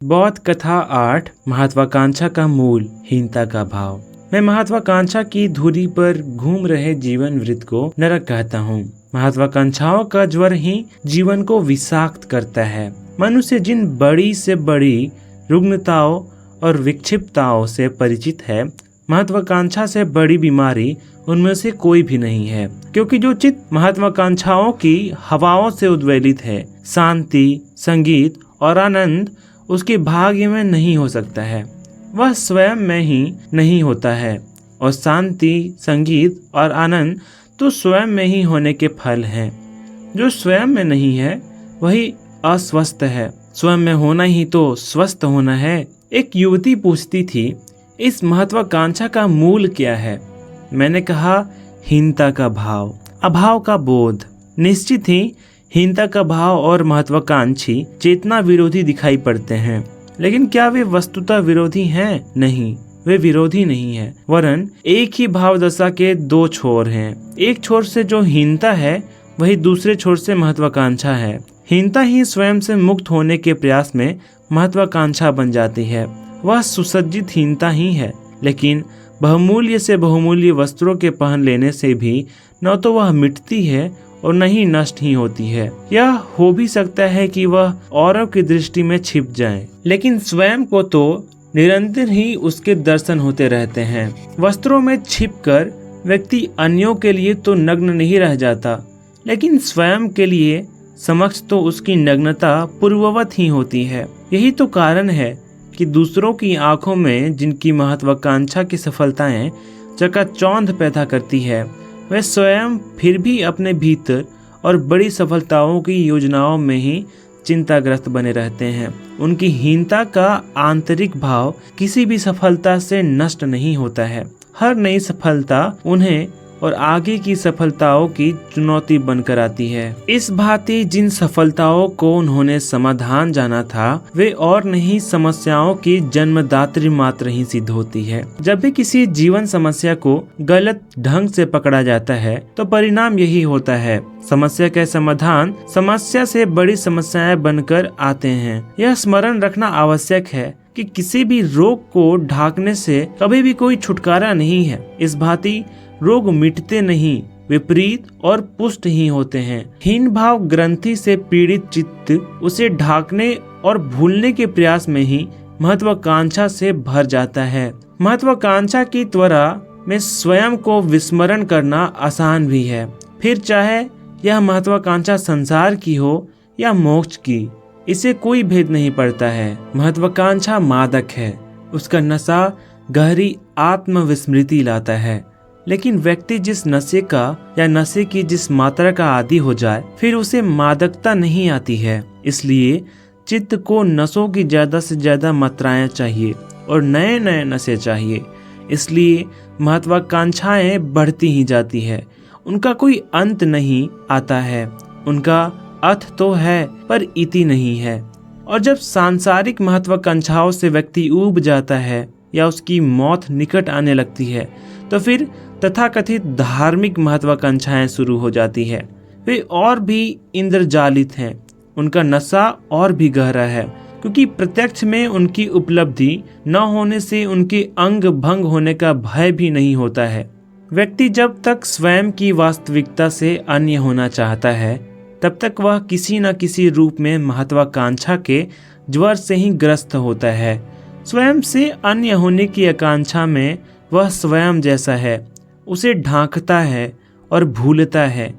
बौद्ध कथा 8 महत्वाकांक्षा का मूल हीनता का भाव। मैं महत्वाकांक्षा की धुरी पर घूम रहे जीवन वृत्त को नरक कहता हूँ। महत्वाकांक्षाओं का ज्वर ही जीवन को विषाक्त करता है। मनुष्य जिन बड़ी से बड़ी रुग्णताओं और विक्षिप्तताओं से परिचित है, महत्वाकांक्षा से बड़ी बीमारी उनमें से कोई भी नहीं है, क्योंकि जो चित्त महत्वाकांक्षाओं की हवाओं से उद्वेलित है, शांति, संगीत और आनंद उसके भाग्य में नहीं हो सकता है। वह स्वयं में ही नहीं होता है, और शांति, संगीत और आनंद तो स्वयं में ही होने के फल हैं। जो स्वयं में नहीं है वही अस्वस्थ है। स्वयं में होना ही तो स्वस्थ होना है। एक युवती पूछती थी, इस महत्वाकांक्षा का मूल क्या है? मैंने कहा, हीनता का भाव, अभाव का बोध। निश्चित ही हीनता का भाव और महत्वाकांक्षी चेतना विरोधी दिखाई पड़ते हैं, लेकिन क्या वे वस्तुतः विरोधी हैं? नहीं, वे विरोधी नहीं है, वरन एक ही भाव दशा के दो छोर हैं। एक छोर से जो हीनता है, वही दूसरे छोर से महत्वाकांक्षा है। हीनता ही स्वयं से मुक्त होने के प्रयास में महत्वाकांक्षा बन जाती है। वह सुसज्जित हीनता ही है, लेकिन बहुमूल्य से बहुमूल्य वस्त्रों के पहन लेने से भी न तो वह मिटती है और न ही नष्ट ही होती है। यह हो भी सकता है कि वह औरों की दृष्टि में छिप जाए, लेकिन स्वयं को तो निरंतर ही उसके दर्शन होते रहते हैं। वस्त्रों में छिपकर व्यक्ति अन्यों के लिए तो नग्न नहीं रह जाता, लेकिन स्वयं के लिए समक्ष तो उसकी नग्नता पूर्ववत ही होती है। यही तो कारण है कि दूसरों की आंखों में जिनकी महत्वाकांक्षा की सफलताएं चकाचौंध पैदा करती है, वे स्वयं फिर भी अपने भीतर और बड़ी सफलताओं की योजनाओं में ही चिंताग्रस्त बने रहते हैं। उनकी हीनता का आंतरिक भाव किसी भी सफलता से नष्ट नहीं होता है। हर नई सफलता उन्हें और आगे की सफलताओं की चुनौती बनकर आती है। इस भांति जिन सफलताओं को उन्होंने समाधान जाना था, वे और नहीं समस्याओं की जन्मदात्री मात्र ही सिद्ध होती है। जब भी किसी जीवन समस्या को गलत ढंग से पकड़ा जाता है, तो परिणाम यही होता है। समस्या के समाधान समस्या से बड़ी समस्याएं बनकर आते हैं। यह स्मरण रखना आवश्यक है कि किसी भी रोग को ढांकने से कभी भी कोई छुटकारा नहीं है। इस भांति रोग मिटते नहीं, विपरीत और पुष्ट ही होते हैं। हीन भाव ग्रंथि से पीड़ित चित्त उसे ढांकने और भूलने के प्रयास में ही महत्वाकांक्षा से भर जाता है। महत्वाकांक्षा की त्वरा में स्वयं को विस्मरण करना आसान भी है। फिर चाहे यह महत्वाकांक्षा संसार की हो या मोक्ष की, इसे कोई भेद नहीं पड़ता है। महत्वाकांक्षा मादक है, उसका नशा गहरी आत्मविस्मृति लाता है। लेकिन व्यक्ति जिस नशे का या नशे की जिस मात्रा का आदी हो जाए, फिर उसे मादकता नहीं आती है। इसलिए चित्त को नशों की ज्यादा से ज्यादा मात्राएं चाहिए और नए नए नशे चाहिए। इसलिए महत्वाकांक्षाएं बढ़ती ही जाती है, उनका कोई अंत नहीं आता है। उनका अर्थ तो है, पर इति नहीं है। और जब सांसारिक महत्वाकांक्षाओं से व्यक्ति ऊब जाता है या उसकी मौत निकट आने लगती है, तो फिर तथाकथित धार्मिक महत्वाकांक्षाएं शुरू हो जाती है। वे और भी इंद्रजालित हैं, उनका नशा और भी गहरा है, क्योंकि प्रत्यक्ष में उनकी उपलब्धि न होने से उनके अंग भंग होने का भय भी नहीं होता है। व्यक्ति जब तक स्वयं की वास्तविकता से अन्य होना चाहता है, तब तक वह किसी न किसी रूप में महत्वाकांक्षा के ज्वर से ही ग्रस्त होता है। स्वयं से अन्य होने की आकांक्षा में वह स्वयं जैसा है, उसे ढांकता है और भूलता है।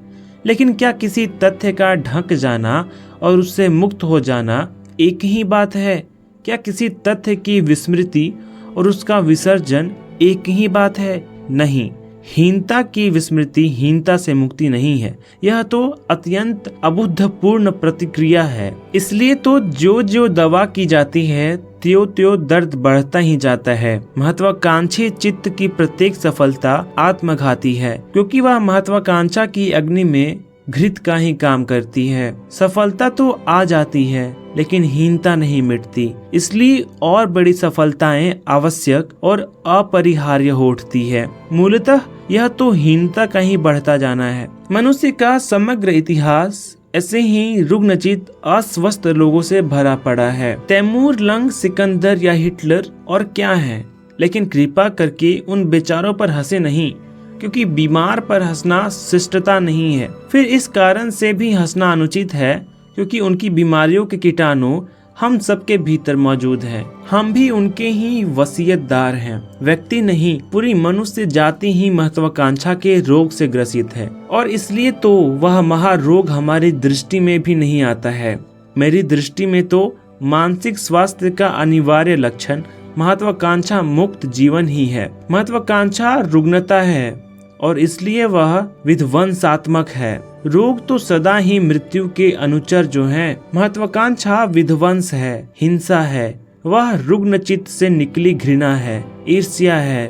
लेकिन क्या किसी तथ्य का ढक जाना और उससे मुक्त हो जाना एक ही बात है? क्या किसी तथ्य की विस्मृति और उसका विसर्जन एक ही बात है? नहीं, हीनता की विस्मृति हीनता से मुक्ति नहीं है। यह तो अत्यंत अबुद्धपूर्ण प्रतिक्रिया है। इसलिए तो जो जो दवा की जाती है, त्यों त्यों दर्द बढ़ता ही जाता है। महत्वाकांक्षी चित्त की प्रत्येक सफलता आत्मघाती है, क्योंकि वह महत्वाकांक्षा की अग्नि में घृत का ही काम करती है। सफलता तो आ जाती है, लेकिन हीनता नहीं मिटती। इसलिए और बड़ी सफलताएं आवश्यक और अपरिहार्य हो उठती है। मूलतः यह तो हीनता का ही बढ़ता जाना है। मनुष्य का समग्र इतिहास ऐसे ही रुग्णचित अस्वस्थ लोगों से भरा पड़ा है। तैमूर, लंग, सिकंदर या हिटलर और क्या है, लेकिन कृपा करके उन बेचारों पर हंसे नहीं, क्योंकि बीमार पर हंसना शिष्टता नहीं है। फिर इस कारण से भी हंसना अनुचित है क्योंकि उनकी बीमारियों के कीटाणु हम सबके भीतर मौजूद है। हम भी उनके ही वसीयतदार हैं। व्यक्ति नहीं, पूरी मनुष्य जाति ही महत्वाकांक्षा के रोग से ग्रसित है, और इसलिए तो वह महारोग हमारी दृष्टि में भी नहीं आता है। मेरी दृष्टि में तो मानसिक स्वास्थ्य का अनिवार्य लक्षण महत्वाकांक्षा मुक्त जीवन ही है। महत्वाकांक्षा रुग्णता है और इसलिए वह विध्वंसात्मक है। रोग तो सदा ही मृत्यु के अनुचर जो हैं। महत्वाकांक्षा विध्वंस है, हिंसा है, वह रुग्णचित्त से निकली घृणा है, ईर्ष्या है।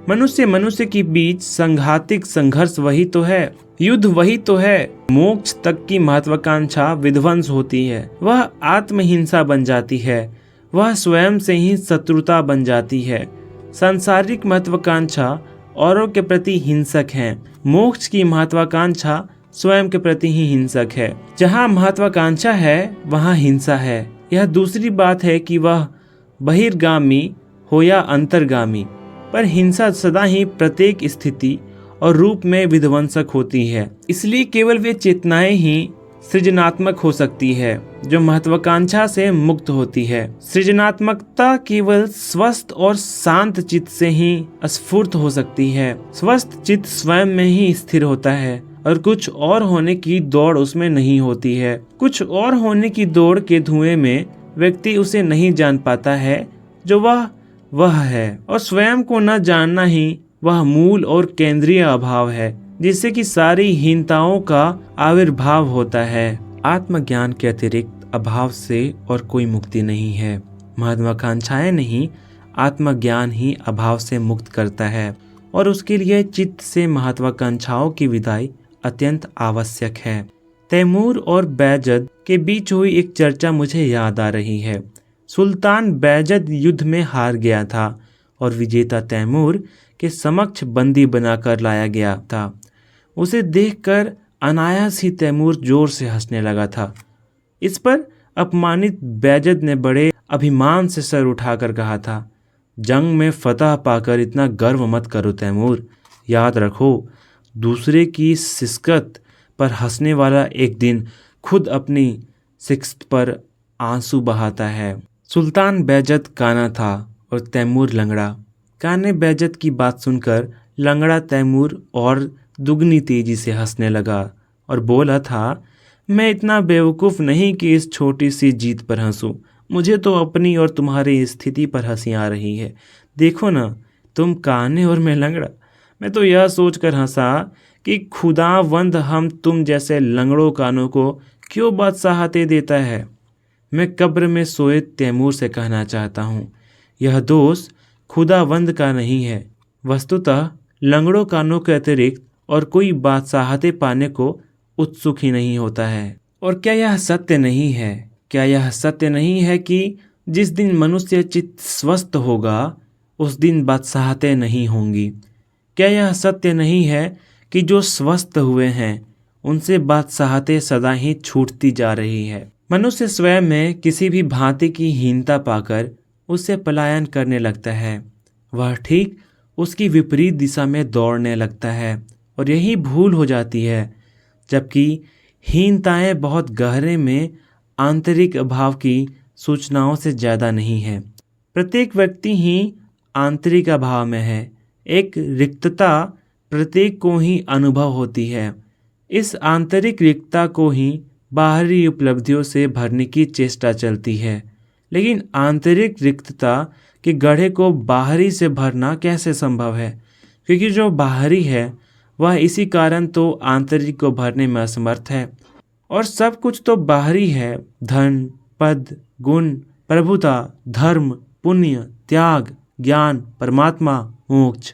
मनुष्य के बीच संघातिक संघर्ष वही तो है, युद्ध वही तो है। मोक्ष तक की महत्वाकांक्षा विध्वंस होती है, वह आत्महिंसा बन जाती है, वह स्वयं से ही शत्रुता बन जाती है। सांसारिक महत्वाकांक्षा औरों के प्रति हिंसक है, मोक्ष की महत्वाकांक्षा स्वयं के प्रति ही हिंसक है। जहाँ महत्वाकांक्षा है वहाँ हिंसा है। यह दूसरी बात है कि वह बहिर्गामी हो या अंतर्गामी, पर हिंसा सदा ही प्रत्येक स्थिति और रूप में विध्वंसक होती है। इसलिए केवल वे चेतनाएं ही सृजनात्मक हो सकती है जो महत्वाकांक्षा से मुक्त होती है। सृजनात्मकता केवल स्वस्थ और शांत चित्त से ही स्फूर्त हो सकती है। स्वस्थ चित्त स्वयं में ही स्थिर होता है और कुछ और होने की दौड़ उसमें नहीं होती है। कुछ और होने की दौड़ के धुएं में व्यक्ति उसे नहीं जान पाता है जो वह है, और स्वयं को न जानना ही वह मूल और केंद्रीय अभाव है जिससे कि सारी हीनताओं का आविर्भाव होता है। आत्मज्ञान के अतिरिक्त अभाव से और कोई मुक्ति नहीं है। महत्वाकांक्षाएं नहीं, आत्मज्ञान ही अभाव से मुक्त करता है, और उसके लिए चित्त से महत्वाकांक्षाओं की विदाई अत्यंत आवश्यक है। तैमूर और बैजद के बीच हुई एक चर्चा मुझे याद आ रही है। सुल्तान बैजद युद्ध में हार गया था और विजेता तैमूर के समक्ष बंदी बनाकर लाया गया था। उसे देखकर अनायास ही तैमूर जोर से हंसने लगा था। इस पर अपमानित बैजद ने बड़े अभिमान से सर उठाकर कहा था, जंग में फतह पाकर इतना गर्व मत करो तैमूर। याद रखो, दूसरे की शिकस्त पर हंसने वाला एक दिन खुद अपनी शिकस्त पर आंसू बहाता है। सुल्तान बैजद काना था और तैमूर लंगड़ा। काने बैजद की बात सुनकर लंगड़ा तैमूर और दुगनी तेजी से हंसने लगा और बोला था, मैं इतना बेवकूफ़ नहीं कि इस छोटी सी जीत पर हंसूं। मुझे तो अपनी और तुम्हारी स्थिति पर हंसी आ रही है। देखो ना, तुम काने और मैं लंगड़ा। मैं तो यह सोचकर हंसा कि खुदावंद हम तुम जैसे लंगड़ों कानों को क्यों बादशाहते देता है। मैं कब्र में सोए तैमूर से कहना चाहता हूँ, यह दोष खुदावंद का नहीं है। वस्तुतः लंगड़ों कानों के अतिरिक्त और कोई बादशाहते पाने को उत्सुक ही नहीं होता है। और क्या यह सत्य नहीं है? क्या यह सत्य नहीं है कि जिस दिन मनुष्य चित्त स्वस्थ होगा उस दिन बादशाहतें नहीं होंगी? क्या यह सत्य नहीं है कि जो स्वस्थ हुए हैं उनसे बादशाहतें सदा ही छूटती जा रही है? मनुष्य स्वयं में किसी भी भांति की हीनता पाकर उससे पलायन करने लगता है। वह ठीक उसकी विपरीत दिशा में दौड़ने लगता है और यही भूल हो जाती है, जबकि हीनताएं बहुत गहरे में आंतरिक अभाव की सूचनाओं से ज़्यादा नहीं है। प्रत्येक व्यक्ति ही आंतरिक अभाव में है। एक रिक्तता प्रत्येक को ही अनुभव होती है। इस आंतरिक रिक्तता को ही बाहरी उपलब्धियों से भरने की चेष्टा चलती है, लेकिन आंतरिक रिक्तता के गड्ढे को बाहरी से भरना कैसे संभव है? क्योंकि जो बाहरी है वह इसी कारण तो आंतरिक को भरने में असमर्थ है। और सब कुछ तो बाहरी है, धन, पद, गुण, प्रभुता, धर्म, पुण्य, त्याग, ज्ञान, परमात्मा, मोक्ष।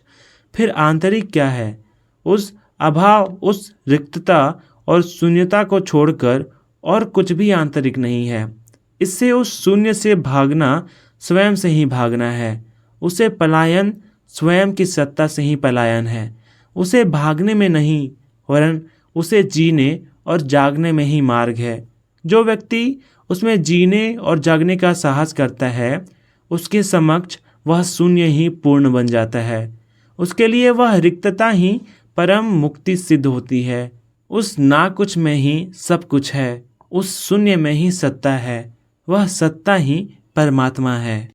फिर आंतरिक क्या है? उस अभाव, उस रिक्तता और शून्यता को छोड़कर और कुछ भी आंतरिक नहीं है। इससे उस शून्य से भागना स्वयं से ही भागना है। उसे पलायन स्वयं की सत्ता से ही पलायन है। उसे भागने में नहीं, वरन उसे जीने और जागने में ही मार्ग है। जो व्यक्ति उसमें जीने और जागने का साहस करता है, उसके समक्ष वह शून्य ही पूर्ण बन जाता है। उसके लिए वह रिक्तता ही परम मुक्ति सिद्ध होती है। उस ना कुछ में ही सब कुछ है, उस शून्य में ही सत्ता है, वह सत्ता ही परमात्मा है।